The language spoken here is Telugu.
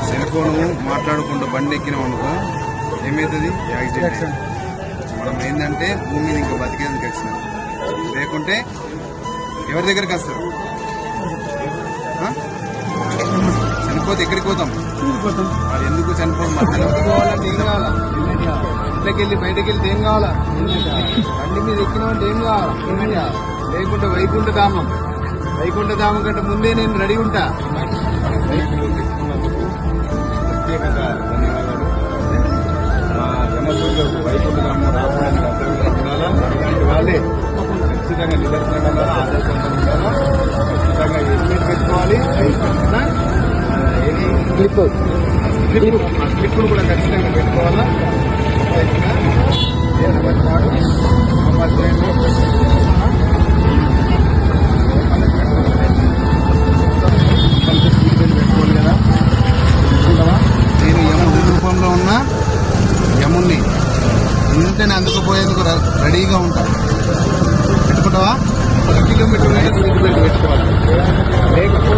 సెల్ ఫోన్ మాట్లాడుకుంటూ బండి ఎక్కినాం అనుకో ఏమవుతుంది? యాక్సిడెంట్. మనం ఏంటంటే భూమి మీద ఇంకా బతికేందుకు వచ్చినాం, లేకుంటే ఎవరి దగ్గరికి వస్తారు? చనిపోతే ఎక్కడికి పోతాం? అది ఎందుకు చనిపోవడం? పోవాలంటే ఏం కావాలా? ఇంట్లోకి వెళ్ళి బయటకు వెళ్తే ఏం కావాలా? బండి మీద ఎక్కినామంటే ఏం కావాలా? లేకుంటే వైకుంఠధామం కంటే ముందే నేను రెడీ ఉంటా. ప్రత్యేకంగా ధన్యవాదాలు. మా జమసూర్యులకు వైకుంఠధామం రావడానికి ఇలాంటి వాళ్ళే ఖచ్చితంగా నిదర్శనంగా ఆదర్శంగా ఉండాలా. ఖచ్చితంగా హెల్మెట్ పెట్టుకోవాలి. స్లిప్పులు కూడా ఖచ్చితంగా పెట్టుకోవాలా. పెట్టుకోవాలి కదా. నేను యముడి రూపంలో ఉన్న యముణ్ణి ఇంటనే అందుకుపోయేందుకు రెడీగా ఉంటా. పెట్టుకుంటావా? 1 కిలోమీటర్ సీట్ బెల్ట్ పెట్టుకోవాలి. లేకపోతే